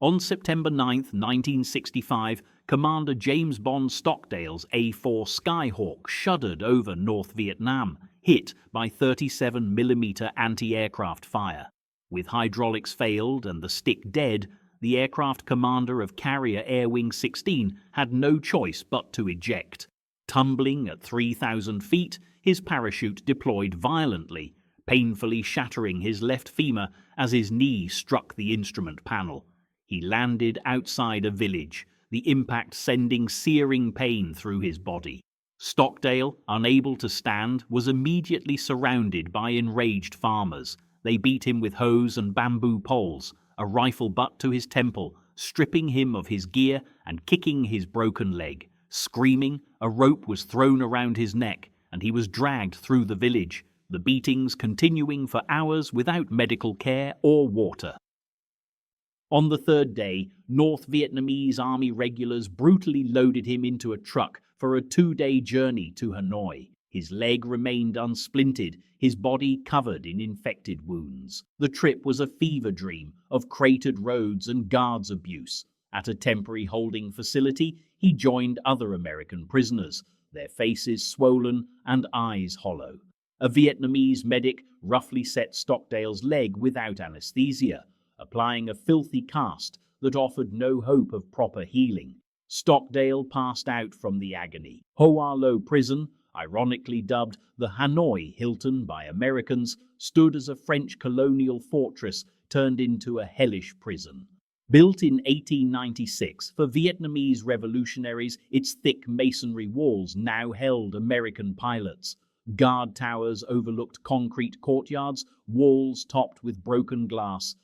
On September 9, 1965, Commander James Bond Stockdale's A-4 Skyhawk shuddered over North Vietnam, hit by 37mm anti-aircraft fire. With hydraulics failed and the stick dead, the aircraft commander of Carrier Air Wing 16 had no choice but to eject. Tumbling at 3,000 feet, his parachute deployed violently, painfully shattering his left femur as his knee struck the instrument panel. He landed outside a village, the impact sending searing pain through his body. Stockdale, unable to stand, was immediately surrounded by enraged farmers. They beat him with hose and bamboo poles, a rifle butt to his temple, stripping him of his gear and kicking his broken leg. Screaming, a rope was thrown around his neck, and he was dragged through the village, the beatings continuing for hours without medical care or water. On the third day, North Vietnamese army regulars brutally loaded him into a truck for a 2-day journey to Hanoi. His leg remained unsplinted, his body covered in infected wounds. The trip was a fever dream of cratered roads and guards abuse. At a temporary holding facility, he joined other American prisoners, their faces swollen and eyes hollow. A Vietnamese medic roughly set Stockdale's leg without anesthesia, applying a filthy cast that offered no hope of proper healing. Stockdale passed out from the agony. Hoa Lo Prison, ironically dubbed the Hanoi Hilton by Americans, stood as a French colonial fortress turned into a hellish prison. Built in 1896 for Vietnamese revolutionaries, its thick masonry walls now held American pilots. Guard towers overlooked concrete courtyards, walls topped with broken glass,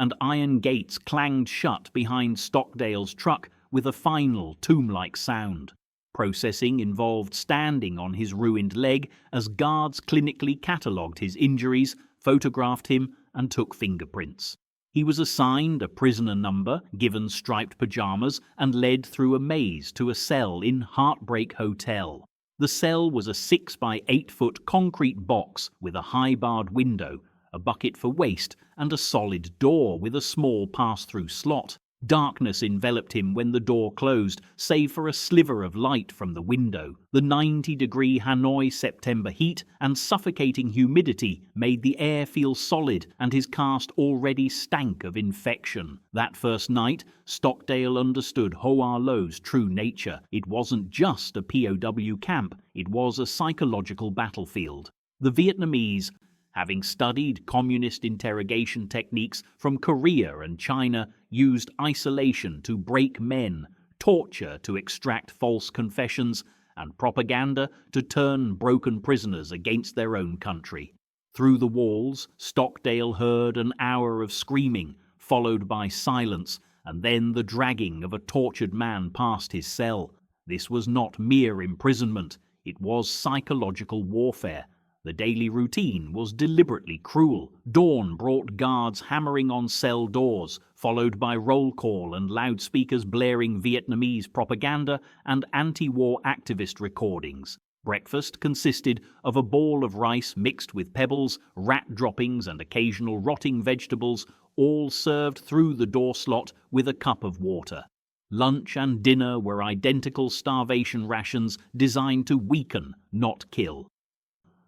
and iron gates clanged shut behind Stockdale's truck with a final tomb-like sound. Processing involved standing on his ruined leg as guards clinically catalogued his injuries, photographed him, and took fingerprints. He was assigned a prisoner number, given striped pajamas, and led through a maze to a cell in Heartbreak Hotel. The cell was a 6 by 8 foot concrete box with a high barred window, a bucket for waste, and a solid door with a small pass-through slot. Darkness enveloped him when the door closed, save for a sliver of light from the window. The 90-degree Hanoi September heat and suffocating humidity made the air feel solid, and his cast already stank of infection. That first night, Stockdale understood Hoa Lo's true nature. It wasn't just a POW camp, it was a psychological battlefield. The Vietnamese, having studied communist interrogation techniques from Korea and China, used isolation to break men, torture to extract false confessions, and propaganda to turn broken prisoners against their own country. Through the walls, Stockdale heard an hour of screaming, followed by silence, and then the dragging of a tortured man past his cell. This was not mere imprisonment, it was psychological warfare. The daily routine was deliberately cruel. Dawn brought guards hammering on cell doors, followed by roll call and loudspeakers blaring Vietnamese propaganda and anti-war activist recordings. Breakfast consisted of a ball of rice mixed with pebbles, rat droppings and occasional rotting vegetables, all served through the door slot with a cup of water. Lunch and dinner were identical starvation rations designed to weaken, not kill.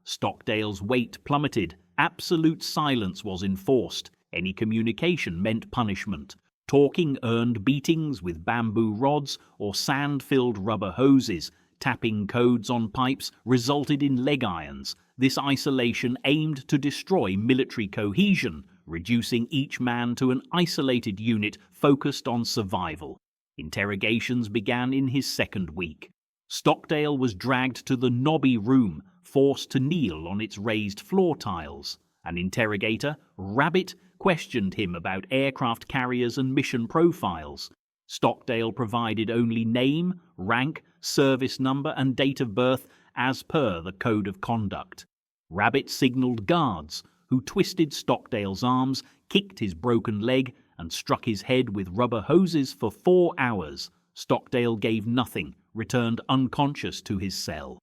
Stockdale's weight plummeted. Absolute silence was enforced. Any communication meant punishment. Talking earned beatings with bamboo rods or sand-filled rubber hoses. Tapping codes on pipes resulted in leg irons. This isolation aimed to destroy military cohesion, reducing each man to an isolated unit focused on survival. Interrogations began in his second week. Stockdale was dragged to the knobby room, forced to kneel on its raised floor tiles. An interrogator, Rabbit, questioned him about aircraft carriers and mission profiles. Stockdale provided only name, rank, service number and date of birth as per the code of conduct. Rabbit signalled guards, who twisted Stockdale's arms, kicked his broken leg, and struck his head with rubber hoses for 4 hours. Stockdale gave nothing, returned unconscious to his cell.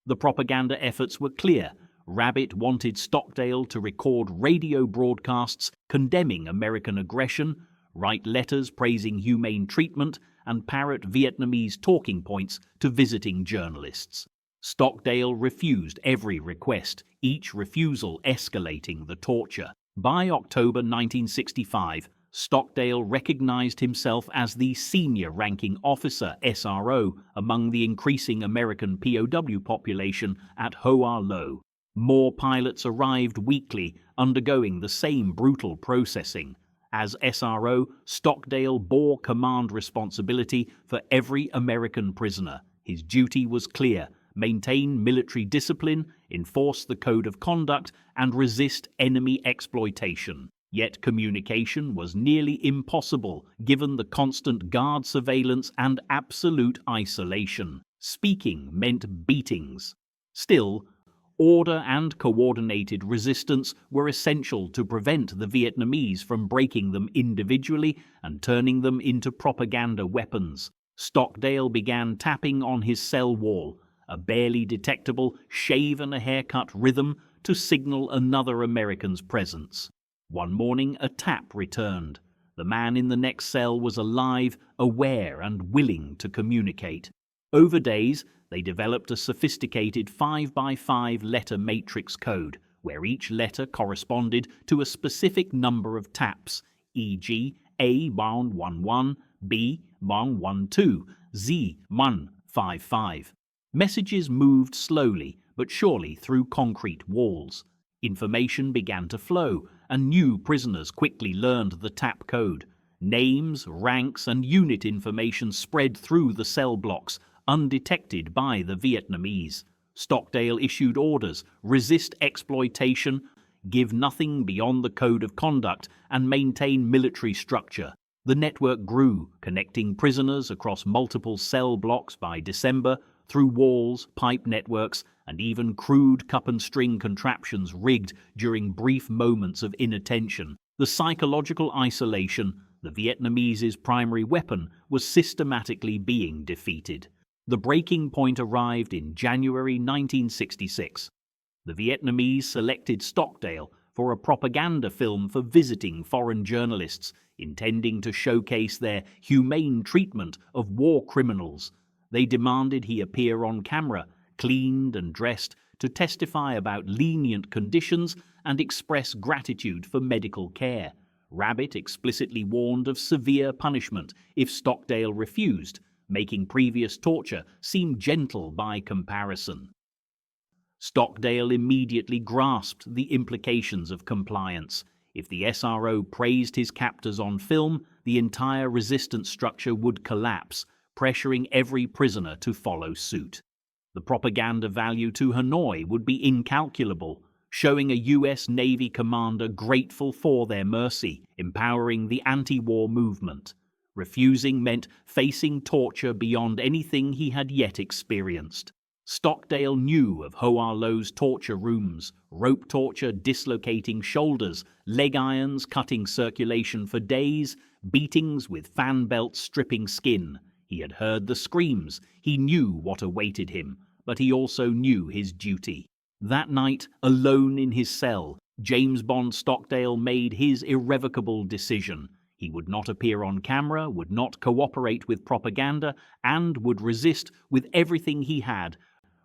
The propaganda efforts were clear. Rabbit wanted Stockdale to record radio broadcasts condemning American aggression, write letters praising humane treatment, and parrot Vietnamese talking points to visiting journalists. Stockdale refused every request, each refusal escalating the torture. By October 1965, Stockdale recognized himself as the senior-ranking officer SRO among the increasing American POW population at Hoa Lo. More pilots arrived weekly, undergoing the same brutal processing. As SRO, Stockdale bore command responsibility for every American prisoner. His duty was clear: maintain military discipline, enforce the code of conduct, and resist enemy exploitation. Yet communication was nearly impossible given the constant guard surveillance and absolute isolation. Speaking meant beatings. Still, order and coordinated resistance were essential to prevent the Vietnamese from breaking them individually and turning them into propaganda weapons. Stockdale began tapping on his cell wall, a barely detectable shave and a haircut rhythm to signal another American's presence. One morning a tap returned. The man in the next cell was alive, aware, and willing to communicate. Over days, they developed a sophisticated 5x5 letter matrix code, where each letter corresponded to a specific number of taps, e.g. A111, B112, Z155. Messages moved slowly but surely through concrete walls. Information began to flow, and new prisoners quickly learned the tap code. Names, ranks, and unit information spread through the cell blocks, undetected by the Vietnamese. Stockdale issued orders: resist exploitation, give nothing beyond the code of conduct, and maintain military structure. The network grew, connecting prisoners across multiple cell blocks by December, through walls, pipe networks, and even crude cup-and-string contraptions rigged during brief moments of inattention. The psychological isolation, the Vietnamese's primary weapon, was systematically being defeated. The breaking point arrived in January 1966. The Vietnamese selected Stockdale for a propaganda film for visiting foreign journalists, intending to showcase their humane treatment of war criminals. They demanded he appear on camera, cleaned and dressed, to testify about lenient conditions and express gratitude for medical care. Rabbit explicitly warned of severe punishment if Stockdale refused, making previous torture seem gentle by comparison. Stockdale immediately grasped the implications of compliance. If the SRO praised his captors on film, the entire resistance structure would collapse, pressuring every prisoner to follow suit. The propaganda value to Hanoi would be incalculable, showing a U.S. Navy commander grateful for their mercy, empowering the anti-war movement. Refusing meant facing torture beyond anything he had yet experienced. Stockdale knew of Hoa Lo's torture rooms: rope torture dislocating shoulders, leg irons cutting circulation for days, beatings with fan belts stripping skin. He had heard the screams. He knew what awaited him, but he also knew his duty. That night, alone in his cell, James Bond Stockdale made his irrevocable decision. He would not appear on camera, would not cooperate with propaganda, and would resist with everything he had,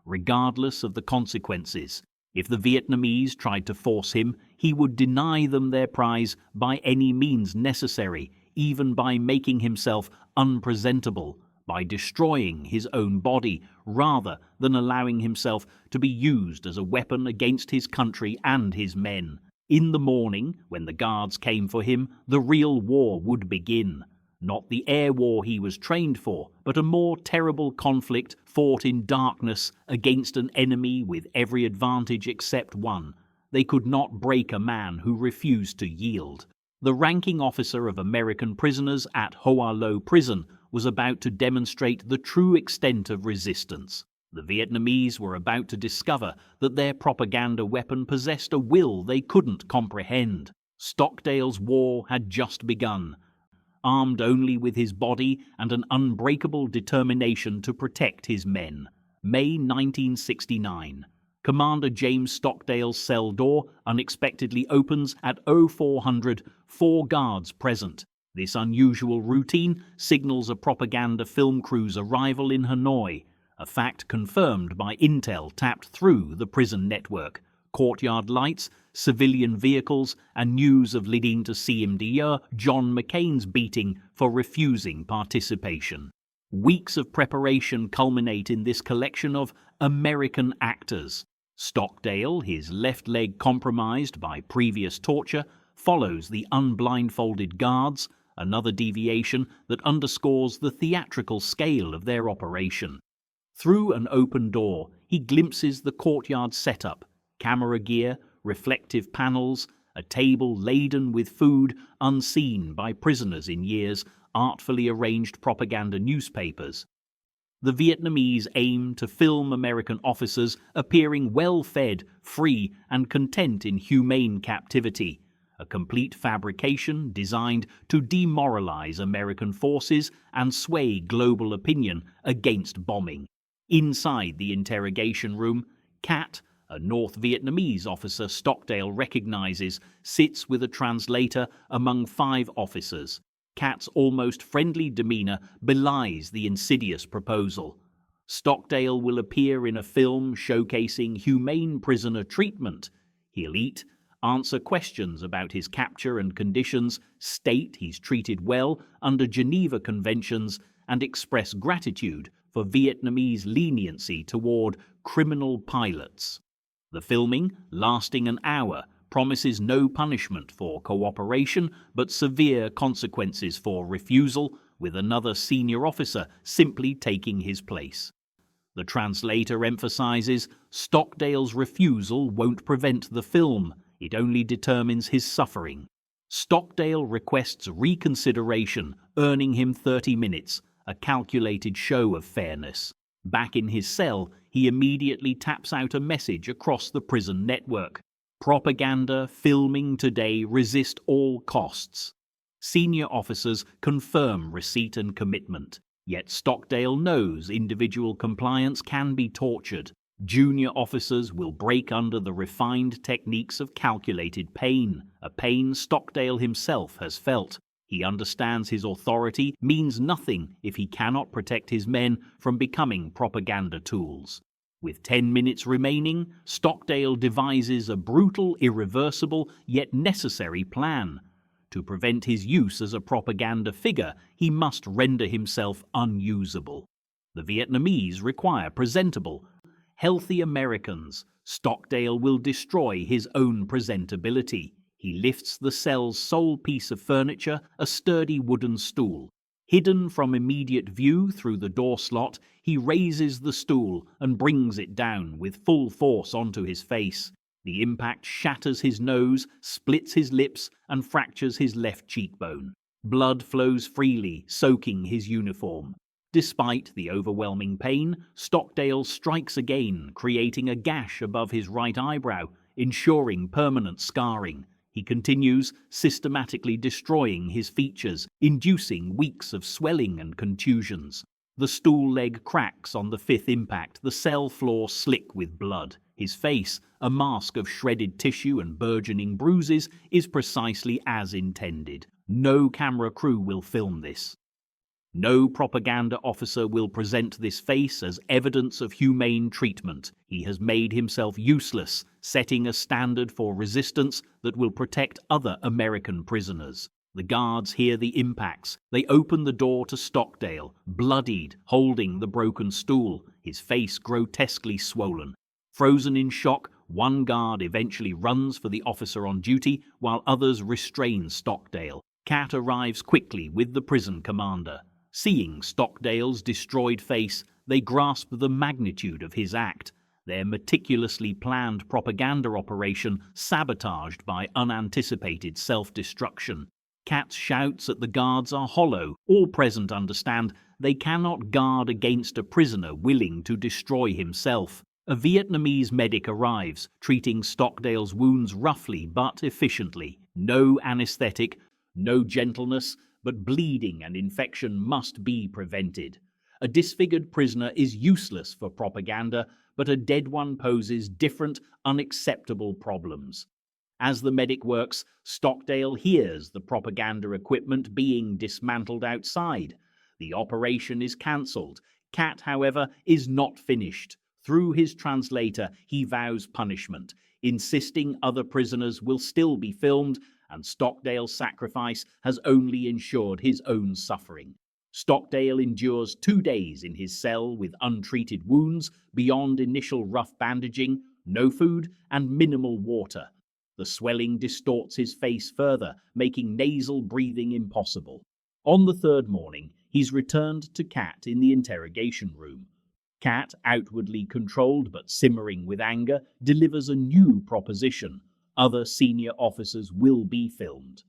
regardless of the consequences. If the Vietnamese tried to force him, he would deny them their prize by any means necessary, even by making himself unpresentable, by destroying his own body, rather than allowing himself to be used as a weapon against his country and his men. In the morning, when the guards came for him, the real war would begin. Not the air war he was trained for, but a more terrible conflict fought in darkness against an enemy with every advantage except one. They could not break a man who refused to yield. The ranking officer of American prisoners at Hoa Lo Prison was about to demonstrate the true extent of resistance. The Vietnamese were about to discover that their propaganda weapon possessed a will they couldn't comprehend. Stockdale's war had just begun. Armed only with his body and an unbreakable determination to protect his men. May 1969. Commander James Stockdale's cell door unexpectedly opens at 0400, 4 guards present. This unusual routine signals a propaganda film crew's arrival in Hanoi, a fact confirmed by intel tapped through the prison network. Courtyard lights, civilian vehicles, and news of leading to CMDR John McCain's beating for refusing participation. Weeks of preparation culminate in this collection of American actors. Stockdale, his left leg compromised by previous torture, follows the unblindfolded guards, another deviation that underscores the theatrical scale of their operation. Through an open door, he glimpses the courtyard setup, camera gear, reflective panels, a table laden with food unseen by prisoners in years, artfully arranged propaganda newspapers. The Vietnamese aim to film American officers appearing well-fed, free, and content in humane captivity, a complete fabrication designed to demoralize American forces and sway global opinion against bombing. Inside the interrogation room, Cat, a North Vietnamese officer Stockdale recognizes, sits with a translator among 5 officers. Cat's almost friendly demeanor belies the insidious proposal. Stockdale will appear in a film showcasing humane prisoner treatment. He'll eat, answer questions about his capture and conditions, state he's treated well under Geneva Conventions, and express gratitude for Vietnamese leniency toward criminal pilots. The filming, lasting an hour, promises no punishment for cooperation but severe consequences for refusal, with another senior officer simply taking his place. The translator emphasizes Stockdale's refusal won't prevent the film, it only determines his suffering. Stockdale requests reconsideration, earning him 30 minutes, a calculated show of fairness. Back in his cell, he immediately taps out a message across the prison network. Propaganda filming today resist all costs. Senior officers confirm receipt and commitment, yet Stockdale knows individual compliance can be tortured. Junior officers will break under the refined techniques of calculated pain, a pain Stockdale himself has felt. He understands his authority means nothing if he cannot protect his men from becoming propaganda tools. With 10 minutes remaining, Stockdale devises a brutal, irreversible, yet necessary plan. To prevent his use as a propaganda figure, he must render himself unusable. The Vietnamese require presentable, healthy Americans. Stockdale will destroy his own presentability. He lifts the cell's sole piece of furniture, a sturdy wooden stool. Hidden from immediate view through the door slot, he raises the stool and brings it down with full force onto his face. The impact shatters his nose, splits his lips, and fractures his left cheekbone. Blood flows freely, soaking his uniform. Despite the overwhelming pain, Stockdale strikes again, creating a gash above his right eyebrow, ensuring permanent scarring. He continues, systematically destroying his features, inducing weeks of swelling and contusions. The stool leg cracks on the 5th impact, the cell floor slick with blood. His face, a mask of shredded tissue and burgeoning bruises, is precisely as intended. No camera crew will film this. No propaganda officer will present this face as evidence of humane treatment. He has made himself useless, setting a standard for resistance that will protect other American prisoners. The guards hear the impacts. They open the door to Stockdale, bloodied, holding the broken stool, his face grotesquely swollen. Frozen in shock, one guard eventually runs for the officer on duty, while others restrain Stockdale. Cat arrives quickly with the prison commander. Seeing Stockdale's destroyed face, they grasp the magnitude of his act, their meticulously planned propaganda operation sabotaged by unanticipated self-destruction. Cat's shouts at the guards are hollow. All present understand they cannot guard against a prisoner willing to destroy himself. A Vietnamese medic arrives, treating Stockdale's wounds roughly but efficiently. No anesthetic, no gentleness, but bleeding and infection must be prevented. A disfigured prisoner is useless for propaganda, but a dead one poses different, unacceptable problems. As the medic works, Stockdale hears the propaganda equipment being dismantled outside. The operation is cancelled. Cat, however, is not finished. Through his translator, he vows punishment, insisting other prisoners will still be filmed, and Stockdale's sacrifice has only ensured his own suffering. Stockdale endures 2 days in his cell with untreated wounds, beyond initial rough bandaging, no food, and minimal water. The swelling distorts his face further, making nasal breathing impossible. On the third morning, he's returned to Cat in the interrogation room. Cat, outwardly controlled but simmering with anger, delivers a new proposition. Other senior officers will be filmed.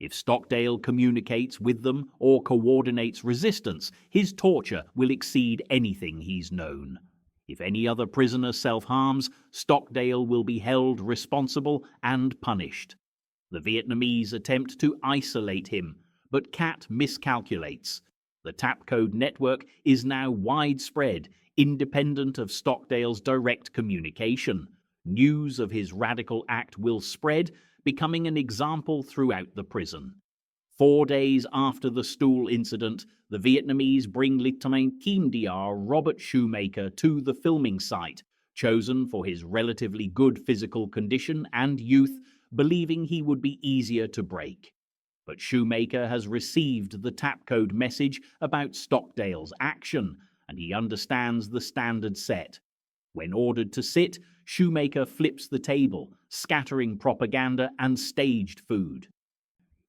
If Stockdale communicates with them or coordinates resistance, his torture will exceed anything he's known. If any other prisoner self-harms, Stockdale will be held responsible and punished. The Vietnamese attempt to isolate him, but Cat miscalculates. The tap code network is now widespread, independent of Stockdale's direct communication. News of his radical act will spread, becoming an example throughout the prison. 4 days after the stool incident, the Vietnamese bring Lieutenant Kim Dr. Robert Shoemaker to the filming site, chosen for his relatively good physical condition and youth, believing he would be easier to break. But Shoemaker has received the tap code message about Stockdale's action, and he understands the standard set. When ordered to sit, Shoemaker flips the table, scattering propaganda and staged food.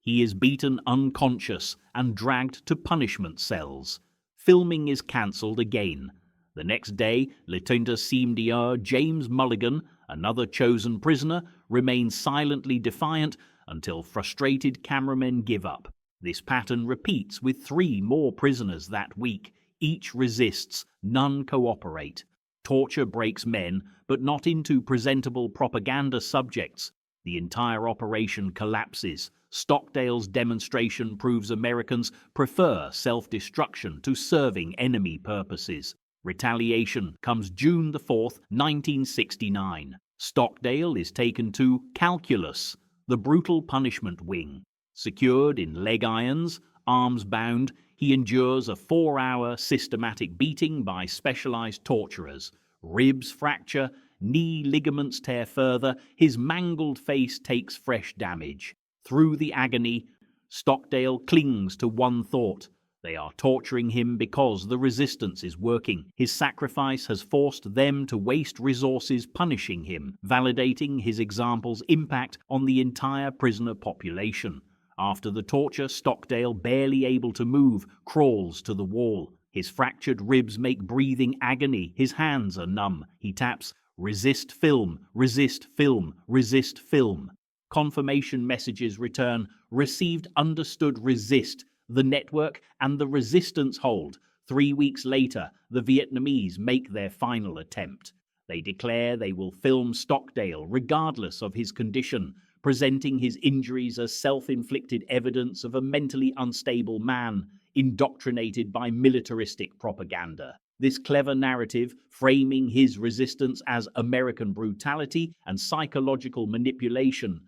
He is beaten unconscious and dragged to punishment cells. Filming is cancelled again. The next day, Lieutenant Dr. James Mulligan, another chosen prisoner, remains silently defiant until frustrated cameramen give up. This pattern repeats with 3 more prisoners that week. Each resists, none cooperate. Torture breaks men, but not into presentable propaganda subjects. The entire operation collapses. Stockdale's demonstration proves Americans prefer self-destruction to serving enemy purposes. Retaliation comes June the 4th, 1969. Stockdale is taken to Calculus, the brutal punishment wing. Secured in leg irons, arms bound, he endures a 4-hour systematic beating by specialized torturers. Ribs fracture, knee ligaments tear further, his mangled face takes fresh damage. Through the agony, Stockdale clings to one thought. They are torturing him because the resistance is working. His sacrifice has forced them to waste resources punishing him, validating his example's impact on the entire prisoner population. After the torture, Stockdale, barely able to move, crawls to the wall. His fractured ribs make breathing agony. His hands are numb. He taps, "Resist film, resist film, resist film." Confirmation messages return, "Received, understood, resist." The network and the resistance hold. 3 weeks later, the Vietnamese make their final attempt. They declare they will film Stockdale regardless of his condition, presenting his injuries as self-inflicted evidence of a mentally unstable man, indoctrinated by militaristic propaganda. This clever narrative, framing his resistance as American brutality and psychological manipulation,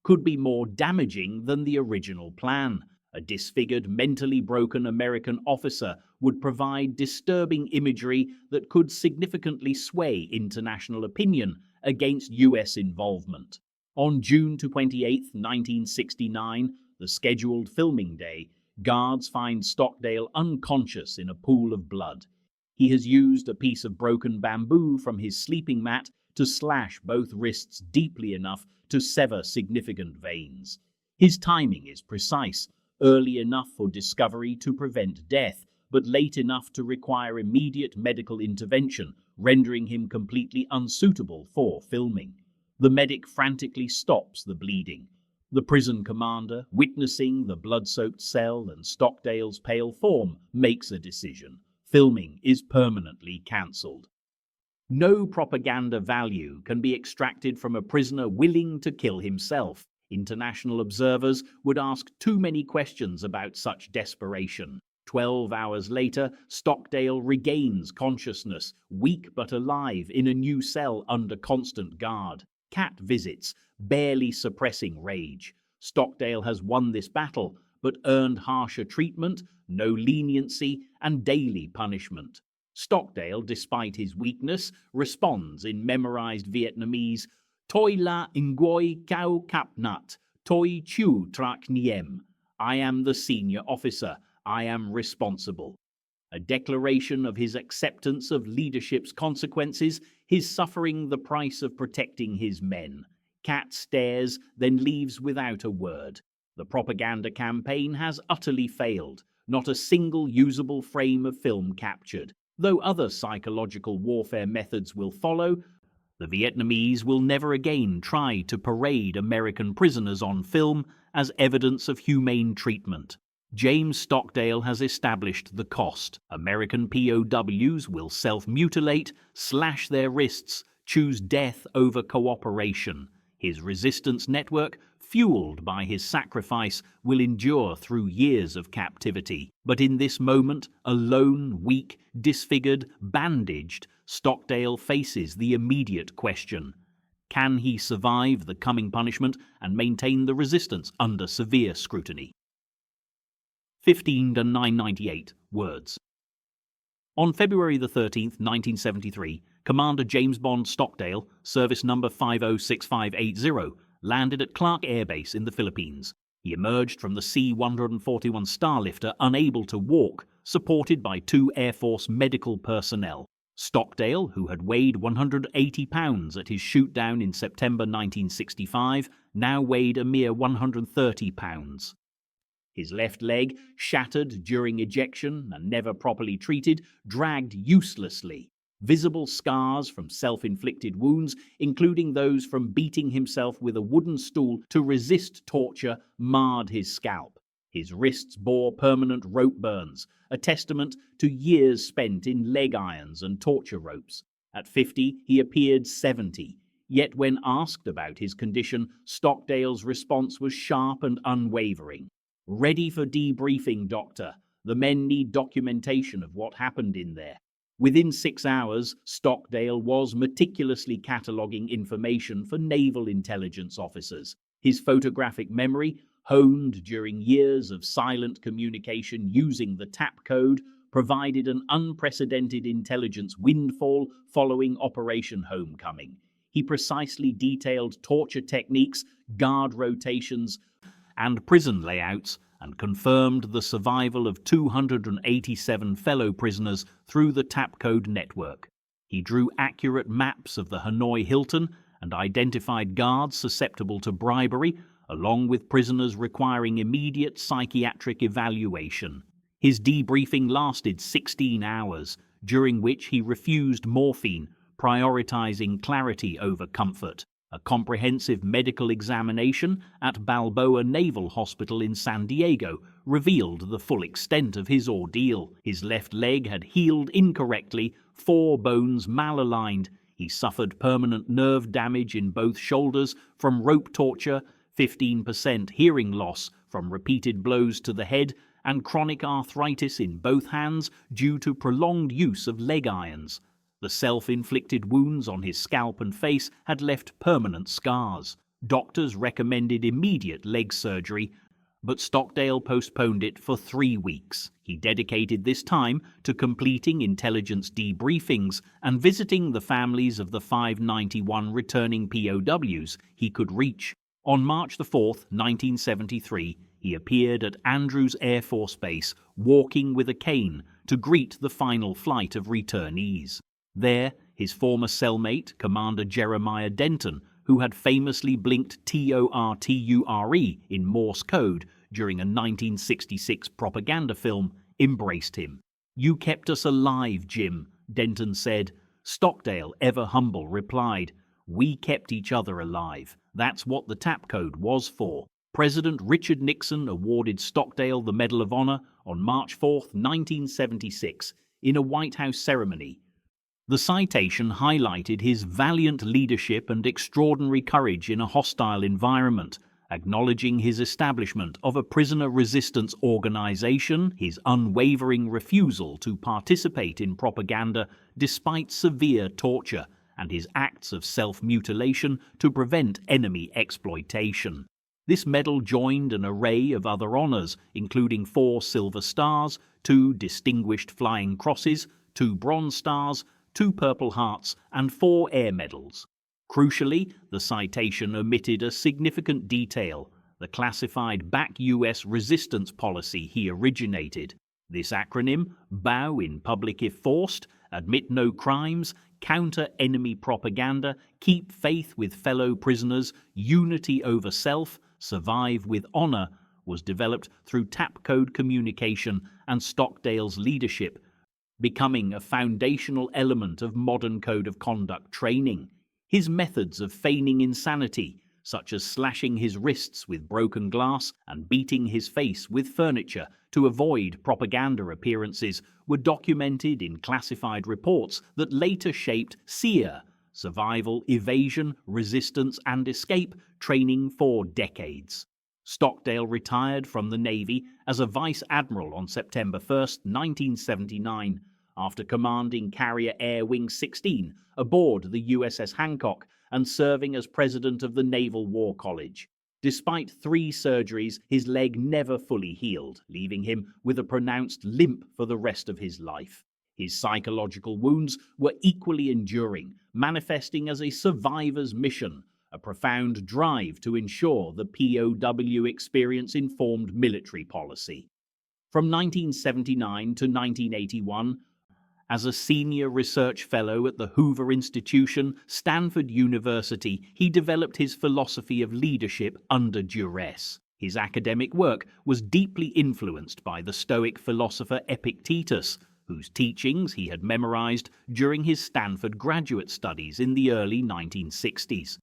could be more damaging than the original plan. A disfigured, mentally broken American officer would provide disturbing imagery that could significantly sway international opinion against U.S. involvement. On June 28, 1969, the scheduled filming day, guards find Stockdale unconscious in a pool of blood. He has used a piece of broken bamboo from his sleeping mat to slash both wrists deeply enough to sever significant veins. His timing is precise, early enough for discovery to prevent death, but late enough to require immediate medical intervention, rendering him completely unsuitable for filming. The medic frantically stops the bleeding. The prison commander, witnessing the blood-soaked cell and Stockdale's pale form, makes a decision. Filming is permanently cancelled. No propaganda value can be extracted from a prisoner willing to kill himself. International observers would ask too many questions about such desperation. 12 hours later, Stockdale regains consciousness, weak but alive, in a new cell under constant guard. Cat visits, barely suppressing rage. Stockdale has won this battle, but earned harsher treatment, no leniency, and daily punishment. Stockdale, despite his weakness, responds in memorized Vietnamese, Toi la nguoi cao kap nat, toi chu trak niem. I am the senior officer. I am responsible. A declaration of his acceptance of leadership's consequences, his suffering the price of protecting his men. Cat stares, then leaves without a word. The propaganda campaign has utterly failed. Not a single usable frame of film captured. Though other psychological warfare methods will follow, the Vietnamese will never again try to parade American prisoners on film as evidence of humane treatment. James Stockdale has established the cost. American POWs will self-mutilate, slash their wrists, choose death over cooperation. His resistance network, fueled by his sacrifice, will endure through years of captivity. But in this moment, alone, weak, disfigured, bandaged, Stockdale faces the immediate question. Can he survive the coming punishment and maintain the resistance under severe scrutiny? 15 to 998 words. On February the 13th, 1973, Commander James Bond Stockdale, service number 506580, landed at Clark Air Base in the Philippines. He emerged from the C-141 Starlifter unable to walk, supported by 2 Air Force medical personnel. Stockdale, who had weighed 180 pounds at his shoot-down in September 1965, now weighed a mere 130 pounds. His left leg, shattered during ejection and never properly treated, dragged uselessly. Visible scars from self-inflicted wounds, including those from beating himself with a wooden stool to resist torture, marred his scalp. His wrists bore permanent rope burns, a testament to years spent in leg irons and torture ropes. At 50, he appeared 70. Yet when asked about his condition, Stockdale's response was sharp and unwavering. Ready for debriefing, doctor. The men need documentation of what happened in there. Within 6 hours, Stockdale was meticulously cataloguing information for naval intelligence officers. His photographic memory, honed during years of silent communication using the TAP code, provided an unprecedented intelligence windfall following Operation Homecoming. He precisely detailed torture techniques, guard rotations, and prison layouts, and confirmed the survival of 287 fellow prisoners through the TAP code network. He drew accurate maps of the Hanoi Hilton and identified guards susceptible to bribery, along with prisoners requiring immediate psychiatric evaluation. His debriefing lasted 16 hours, during which he refused morphine, prioritizing clarity over comfort. A comprehensive medical examination at Balboa Naval Hospital in San Diego revealed the full extent of his ordeal. His left leg had healed incorrectly, 4 bones malaligned. He suffered permanent nerve damage in both shoulders from rope torture, 15% hearing loss from repeated blows to the head, and chronic arthritis in both hands due to prolonged use of leg irons. The self-inflicted wounds on his scalp and face had left permanent scars. Doctors recommended immediate leg surgery, but Stockdale postponed it for 3 weeks. He dedicated this time to completing intelligence debriefings and visiting the families of the 591 returning POWs he could reach. On March 4, 1973, he appeared at Andrews Air Force Base, walking with a cane to greet the final flight of returnees. There, his former cellmate, Commander Jeremiah Denton, who had famously blinked TORTURE in Morse code during a 1966 propaganda film, embraced him. "You kept us alive, Jim," Denton said. Stockdale, ever humble, replied, "We kept each other alive. That's what the TAP code was for." President Richard Nixon awarded Stockdale the Medal of Honor on March 4, 1976, in a White House ceremony. The citation highlighted his valiant leadership and extraordinary courage in a hostile environment, acknowledging his establishment of a prisoner resistance organization, his unwavering refusal to participate in propaganda despite severe torture, and his acts of self-mutilation to prevent enemy exploitation. This medal joined an array of other honors, including 4 Silver Stars, 2 Distinguished Flying Crosses, 2 Bronze Stars, 2 Purple Hearts, and 4 Air Medals. Crucially, the citation omitted a significant detail: the classified back U.S. resistance policy he originated. This acronym, bow in public if forced, admit no crimes, counter enemy propaganda, keep faith with fellow prisoners, unity over self, survive with honor, was developed through tap code communication and Stockdale's leadership, becoming a foundational element of modern code of conduct training. His methods of feigning insanity, such as slashing his wrists with broken glass and beating his face with furniture to avoid propaganda appearances, were documented in classified reports that later shaped SEER, survival, evasion, resistance, and escape training for decades. Stockdale retired from the Navy as a Vice Admiral on September 1, 1979, after commanding Carrier Air Wing 16 aboard the USS Hancock and serving as president of the Naval War College. Despite 3 surgeries, his leg never fully healed, leaving him with a pronounced limp for the rest of his life. His psychological wounds were equally enduring, manifesting as a survivor's mission, a profound drive to ensure the POW experience informed military policy. From 1979 to 1981, as a senior research fellow at the Hoover Institution, Stanford University, he developed his philosophy of leadership under duress. His academic work was deeply influenced by the Stoic philosopher Epictetus, whose teachings he had memorized during his Stanford graduate studies in the early 1960s.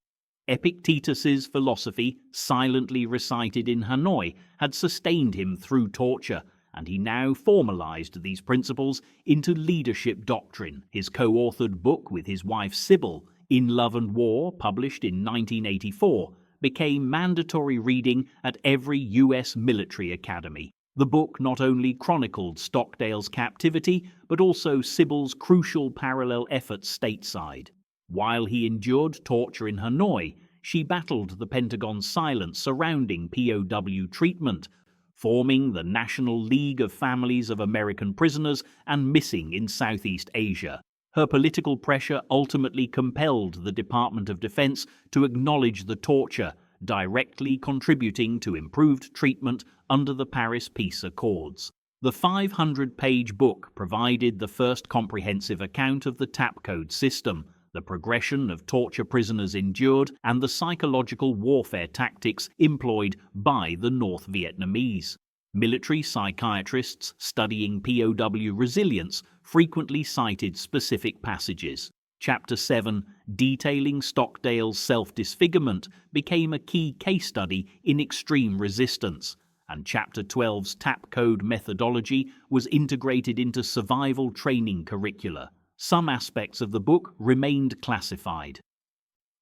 Epictetus's philosophy, silently recited in Hanoi, had sustained him through torture, and he now formalized these principles into leadership doctrine. His co-authored book with his wife Sybil, In Love and War, published in 1984, became mandatory reading at every U.S. military academy. The book not only chronicled Stockdale's captivity, but also Sybil's crucial parallel efforts stateside. While he endured torture in Hanoi, she battled the Pentagon's silence surrounding POW treatment, forming the National League of Families of American Prisoners and Missing in Southeast Asia. Her political pressure ultimately compelled the Department of Defense to acknowledge the torture, directly contributing to improved treatment under the Paris Peace Accords. The 500-page book provided the first comprehensive account of the tap code system, the progression of torture prisoners endured, and the psychological warfare tactics employed by the North Vietnamese. Military psychiatrists studying POW resilience frequently cited specific passages. Chapter 7, detailing Stockdale's self-disfigurement, became a key case study in extreme resistance, and Chapter 12's tap code methodology was integrated into survival training curricula. Some aspects of the book remained classified.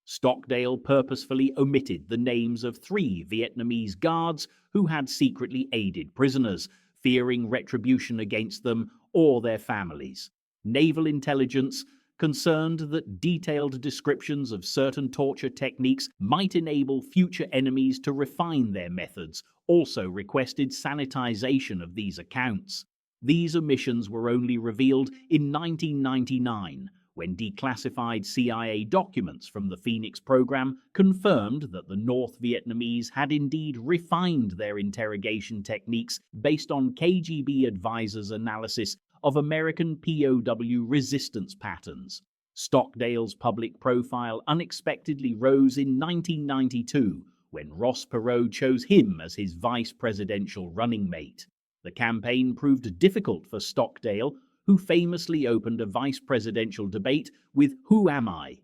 Stockdale purposefully omitted the names of 3 Vietnamese guards who had secretly aided prisoners, fearing retribution against them or their families. Naval intelligence, concerned that detailed descriptions of certain torture techniques might enable future enemies to refine their methods, also requested sanitization of these accounts. These omissions were only revealed in 1999, when declassified CIA documents from the Phoenix program confirmed that the North Vietnamese had indeed refined their interrogation techniques based on KGB advisors' analysis of American POW resistance patterns. Stockdale's public profile unexpectedly rose in 1992, when Ross Perot chose him as his vice presidential running mate. The campaign proved difficult for Stockdale, who famously opened a vice presidential debate with "Who am I?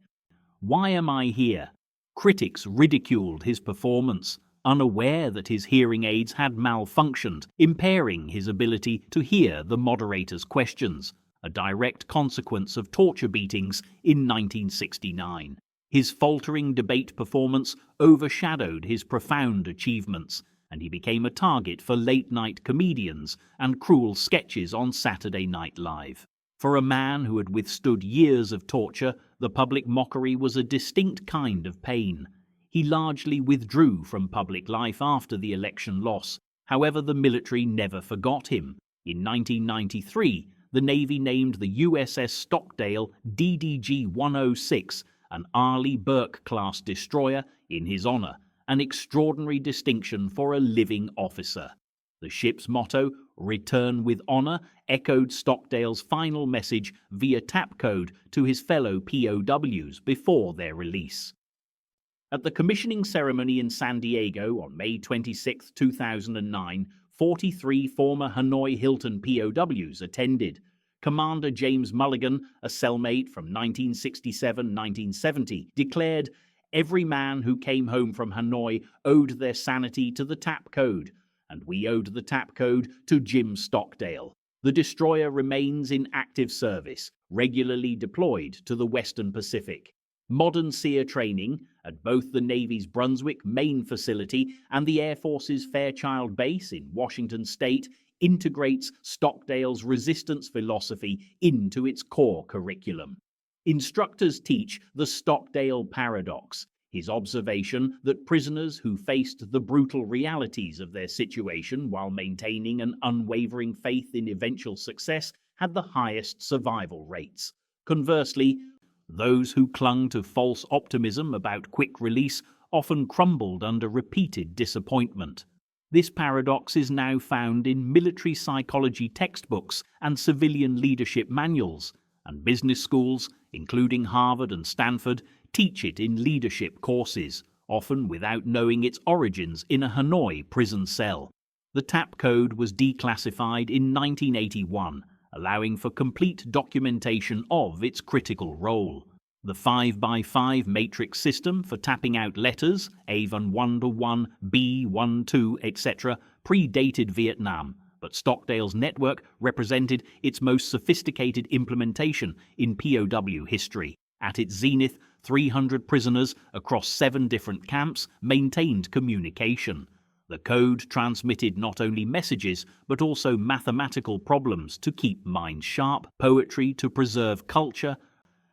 Why am I here?" Critics ridiculed his performance, unaware that his hearing aids had malfunctioned, impairing his ability to hear the moderator's questions, a direct consequence of torture beatings in 1969. His faltering debate performance overshadowed his profound achievements, and he became a target for late-night comedians and cruel sketches on Saturday Night Live. For a man who had withstood years of torture, the public mockery was a distinct kind of pain. He largely withdrew from public life after the election loss. However, the military never forgot him. In 1993, the Navy named the USS Stockdale DDG-106, an Arleigh Burke-class destroyer, in his honor, an extraordinary distinction for a living officer. The ship's motto, "Return with honor," echoed Stockdale's final message via tap code to his fellow POWs before their release. At the commissioning ceremony in San Diego on May 26, 2009, 43 former Hanoi Hilton POWs attended. Commander James Mulligan, a cellmate from 1967-1970, declared, "Every man who came home from Hanoi owed their sanity to the tap code, and we owed the tap code to Jim Stockdale. The destroyer remains in active service, regularly deployed to the Western Pacific. Modern SEER training at both the Navy's Brunswick main facility and the Air Force's Fairchild Base in Washington State integrates Stockdale's resistance philosophy into its core curriculum. Instructors teach the Stockdale paradox, his observation that prisoners who faced the brutal realities of their situation while maintaining an unwavering faith in eventual success had the highest survival rates. Conversely, those who clung to false optimism about quick release often crumbled under repeated disappointment. This paradox is now found in military psychology textbooks and civilian leadership manuals, and business schools, including Harvard and Stanford, teach it in leadership courses, often without knowing its origins in a Hanoi prison cell. The tap code was declassified in 1981, allowing for complete documentation of its critical role. The 5x5 matrix system for tapping out letters, A1 1 to 1, B 1 2, etc., predated Vietnam, but Stockdale's network represented its most sophisticated implementation in POW history. At its zenith, 300 prisoners across 7 different camps maintained communication. The code transmitted not only messages, but also mathematical problems to keep minds sharp, poetry to preserve culture,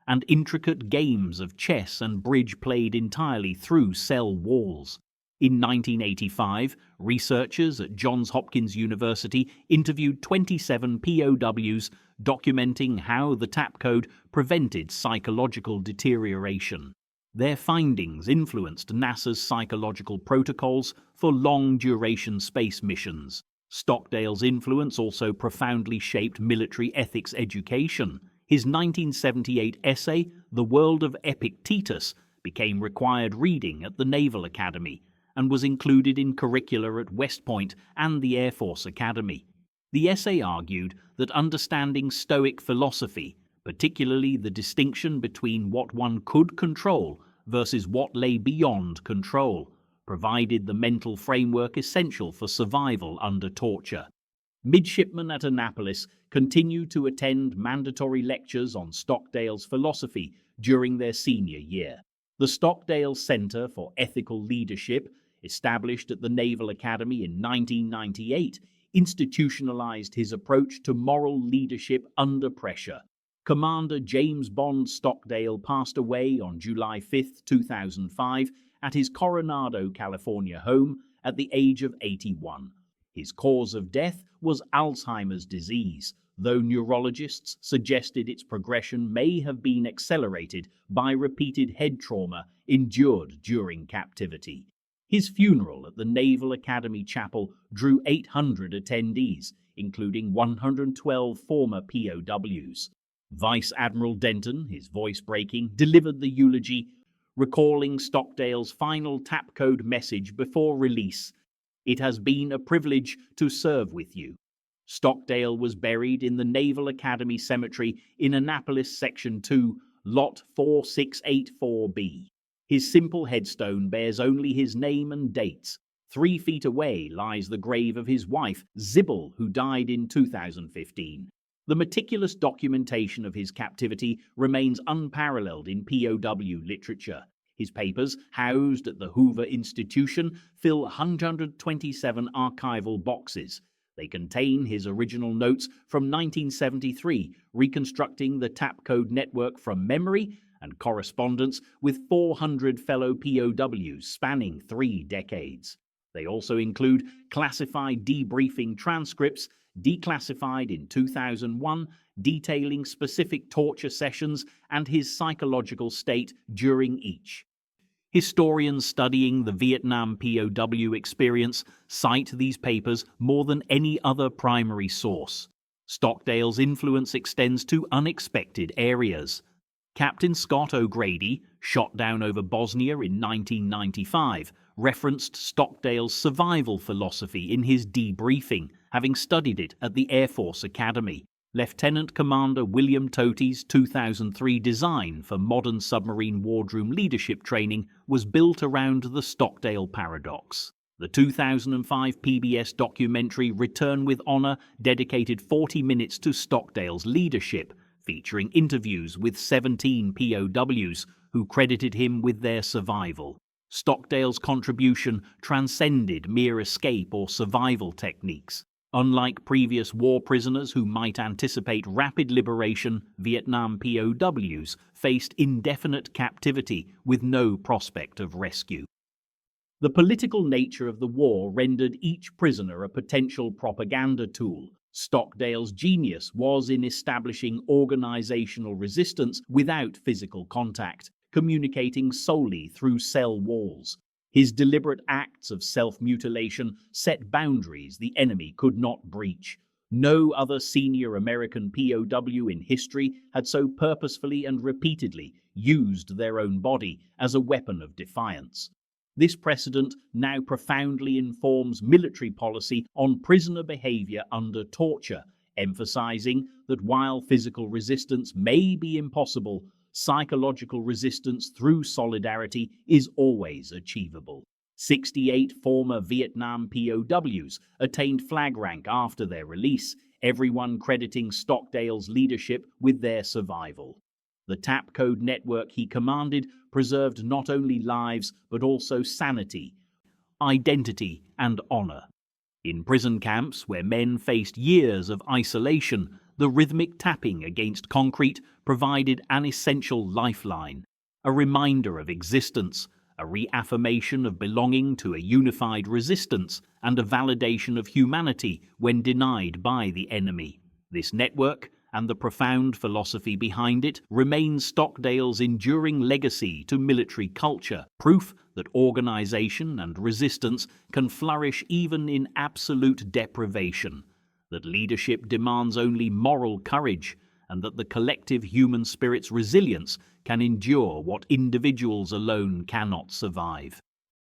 and intricate games of chess and bridge played entirely through cell walls. In 1985, researchers at Johns Hopkins University interviewed 27 POWs documenting how the tap code prevented psychological deterioration. Their findings influenced NASA's psychological protocols for long-duration space missions. Stockdale's influence also profoundly shaped military ethics education. His 1978 essay, The World of Epictetus, became required reading at the Naval Academy and was included in curricula at West Point and the Air Force Academy. The essay argued that understanding Stoic philosophy, particularly the distinction between what one could control versus what lay beyond control, provided the mental framework essential for survival under torture. Midshipmen at Annapolis continue to attend mandatory lectures on Stockdale's philosophy during their senior year. The Stockdale Center for Ethical Leadership, established at the Naval Academy in 1998, institutionalized his approach to moral leadership under pressure. Commander James Bond Stockdale passed away on July 5, 2005, at his Coronado, California home at the age of 81. His cause of death was Alzheimer's disease, though neurologists suggested its progression may have been accelerated by repeated head trauma endured during captivity. His funeral at the Naval Academy Chapel drew 800 attendees, including 112 former POWs. Vice Admiral Denton, his voice breaking, delivered the eulogy, recalling Stockdale's final tap code message before release. "It has been a privilege to serve with you." Stockdale was buried in the Naval Academy Cemetery in Annapolis Section 2, Lot 4684B. His simple headstone bears only his name and dates. 3 feet away lies the grave of his wife, Sybil, who died in 2015. The meticulous documentation of his captivity remains unparalleled in POW literature. His papers, housed at the Hoover Institution, fill 127 archival boxes. They contain his original notes from 1973, reconstructing the tap code network from memory, and correspondence with 400 fellow POWs spanning 3 decades. They also include classified debriefing transcripts, declassified in 2001, detailing specific torture sessions and his psychological state during each. Historians studying the Vietnam POW experience cite these papers more than any other primary source. Stockdale's influence extends to unexpected areas. Captain Scott O'Grady, shot down over Bosnia in 1995, referenced Stockdale's survival philosophy in his debriefing, having studied it at the Air Force Academy. Lieutenant Commander William Tote's 2003 design for modern submarine wardroom leadership training was built around the Stockdale paradox. The 2005 PBS documentary Return with Honor dedicated 40 minutes to Stockdale's leadership, featuring interviews with 17 POWs who credited him with their survival. Stockdale's contribution transcended mere escape or survival techniques. Unlike previous war prisoners who might anticipate rapid liberation, Vietnam POWs faced indefinite captivity with no prospect of rescue. The political nature of the war rendered each prisoner a potential propaganda tool. Stockdale's genius was in establishing organizational resistance without physical contact, communicating solely through cell walls. His deliberate acts of self-mutilation set boundaries the enemy could not breach. No other senior American POW in history had so purposefully and repeatedly used their own body as a weapon of defiance. This precedent now profoundly informs military policy on prisoner behavior under torture, emphasizing that while physical resistance may be impossible, psychological resistance through solidarity is always achievable. 68 former Vietnam POWs attained flag rank after their release, everyone crediting Stockdale's leadership with their survival. The tap code network he commanded preserved not only lives but also sanity, identity, and honor. In prison camps where men faced years of isolation, the rhythmic tapping against concrete provided an essential lifeline, a reminder of existence, a reaffirmation of belonging to a unified resistance, and a validation of humanity when denied by the enemy. This network, and the profound philosophy behind it, remains Stockdale's enduring legacy to military culture, proof that organization and resistance can flourish even in absolute deprivation, that leadership demands only moral courage, and that the collective human spirit's resilience can endure what individuals alone cannot survive.